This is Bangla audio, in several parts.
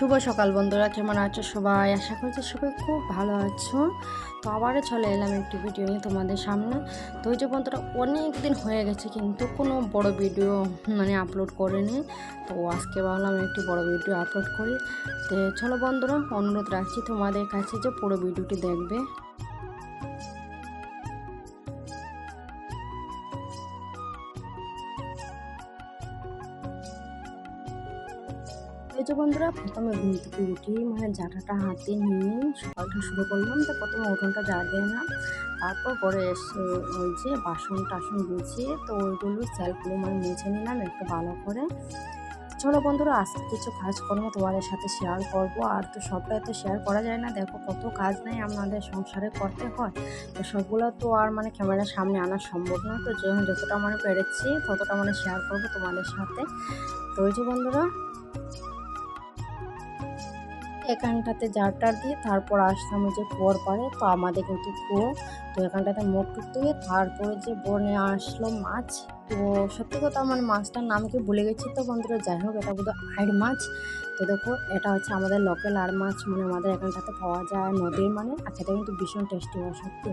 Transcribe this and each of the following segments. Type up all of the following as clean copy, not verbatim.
শুভ সকাল বন্ধুরা, কেমন আছো সবাই? আশা করছি সবাই খুব ভালো আছো। তো আবারও চলে এলাম একটি ভিডিও নিয়ে তোমাদের সামনে। তো ওই যে বন্ধুরা, অনেক দিন হয়ে গেছে কিন্তু কোনো বড় ভিডিও আপলোড করিনি। তো আজকে ভাবলাম একটি বড় ভিডিও আপলোড করি। তো চলো বন্ধুরা, অনুরোধ রাখছি তোমাদের কাছে যে পুরো ভিডিওটি দেখবে। এই যে বন্ধুরা, প্রথমে ঘুম থেকে উঠি ঝাঁটাটা হাতে নিয়ে সকালটা শুরু করলাম। তো প্রথমে উঠোনটা ঝাড় দিলাম, তারপর পরে এসে ওই যে বাসন টাসন গুছিয়ে তো ওইগুলো সেলফগুলো মুছে নিলাম একটু ভালো করে। চলো বন্ধুরা, আজকে কিছু কাজকর্ম তোমাদের সাথে শেয়ার করব। আর তো সবটাই তো শেয়ার করা যায় না, দেখো কত কাজ নেই আমাদের সংসারে করতে হয়। তো সবগুলো তো আর ক্যামেরার সামনে আনা সম্ভব না। তো যতটা পেরেছি ততটা শেয়ার করব তোমাদের সাথে। তো ওই যে বন্ধুরা, এখানটাতে জারটার দিয়ে তারপর আসলাম ওই যে কুয়োর পাড়ে। তো আমাদের কিন্তু কুয়ো, তো এখানটাতে মুখ টুক দিয়ে তারপরে যে বনে আসলো মাছ। তো সত্যি কথা মাছটার নাম কি ভুলে গেছি। তো বন্ধুরা যাই হোক, এটা বোধহয় আড় মাছ। তো দেখো, এটা হচ্ছে আমাদের লোকাল আড় মাছ, আমাদের এখানটাতে পাওয়া যায় নদীর আর খেতে কিন্তু ভীষণ টেস্টি হয় সত্যি।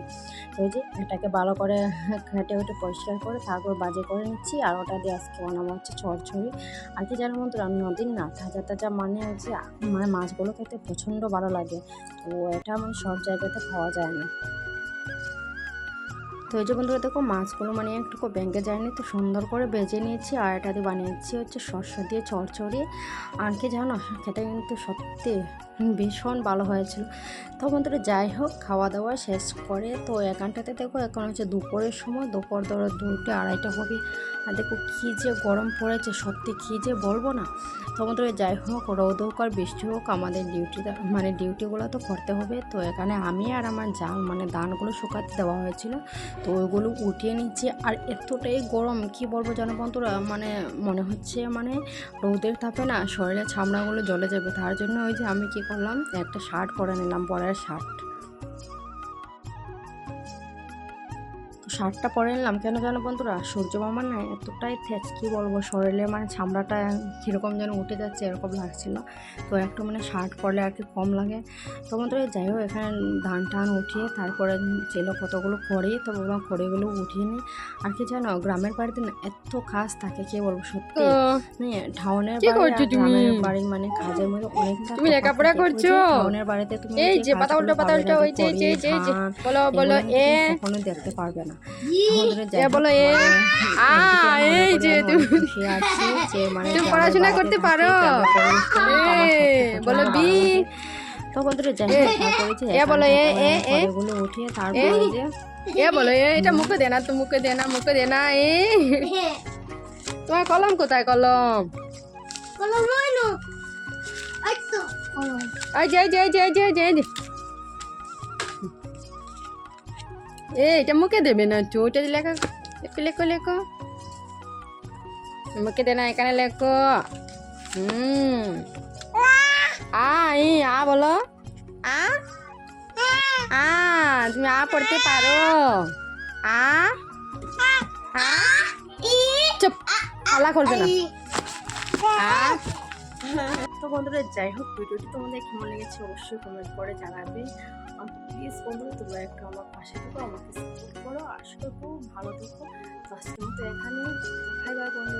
তো ওই যে এটাকে ভালো করে ঘেটে উঠে পরিষ্কার করে তারপর বাজে করে নিচ্ছি। আর ওটা দিয়ে আজকে বানাবো হচ্ছে চচ্চড়ি। আর কি জানো বন্ধুরা, নদীর না তাজা তাজা হচ্ছে মাছগুলো খেতে প্রচণ্ড ভালো লাগে। তো এটা সব জায়গাতে পাওয়া যায় না। তো এই যে বন্ধুরা দেখো, মাছগুলো একটু ব্যাঙ্কে যায়নি, তো সুন্দর করে ভেজে নিয়েছি। আর এটা দিয়ে বানিয়েছি হচ্ছে সরষে দিয়ে চচ্চড়ি। আর কি জানো, খেতে কিন্তু সত্যি ভীষণ ভালো হয়েছিল। তো বন্ধুরা যাই হোক, খাওয়া দাওয়া শেষ করে তো এখানটাতে দেখো, এখন হচ্ছে দুপুরের সময়, দুপুর ধরো 2টা 2:30 হবে। আর দেখো কী যে গরম পড়েছে, সত্যি কী যে বলবো না। তো বন্ধুরা যাই হোক, রোদ হোক আর বৃষ্টি হোক, আমাদের ডিউটিগুলো তো করতে হবে। তো এখানে আমি আর আমার জাল ধানগুলো শুকাতে দেওয়া হয়েছিল, তো ওইগুলো উঠিয়ে নিচ্ছি। আর এতটাই গরম কি বলবো জানো বন্ধুরা, মনে হচ্ছে রোদের তাপে না শরীরের চামড়াগুলো জ্বলে যাবে। তার জন্য ওই যে আমি কি করলাম, একটা শার্ট পরে নিলাম, পরের শার্ট। শার্টটা পরে নিলাম কেন জানো বন্ধুরা, সূর্য মামার না এতটাই তেজ, কি বলবো, শরীরে চামড়াটা কীরকম যেন উঠে যাচ্ছে এরকম লাগছিল। তো একটু শার্ট পরলে আর কি কম লাগে। তো বন্ধুরা যাই হোক, এখানে ধান টান উঠিয়ে তারপরে ছিল কতগুলো খড়ি, তো বললাম খড়িগুলো উঠিয়ে নিই। আর কি জানো, গ্রামের বাড়িতে না এত কাজ থাকে, কি বলবো সত্যি। টাউনের বাড়ি আর গ্রামের বাড়ির কাজের মধ্যে অনেকটা তুমি লেখাপড়া করছো? টাউনের বাড়িতে তুমি এই যে পাতা উল্টো ওই যে বলো বলো কখনো দেখতে পারবে না। বলো এই যে তুমি পড়াশোনা করতে পারো? বলো বি। তো বন্ধুরা যাই হোক, বলো এগুলো উঠিয়ে তারপরে যে বলো এটা মুখে দে না, তো মুখে দে না তোমার কলম কোথায়? কলম এটা মুখে দেবে না, ওটা লেখা লেখো লেখো মুখে দে না, এখানে লেখো। বলো তুমি পড়তে পারো? চুপ, হালা করবে না। তো বন্ধুরা যাই হোক, ভিডিওটি তোমাদের কেমন লেগেছে অবশ্যই কমেন্ট করে জানাবে। আর প্লিজ বন্ধুরা, তোমরা একটু আমার পাশে থেকো, আমাকে সাপোর্ট করো। আসলে খুব ভালো থেকো। তো আজকের মতো এখানে, বাই বাই বন্ধুরা।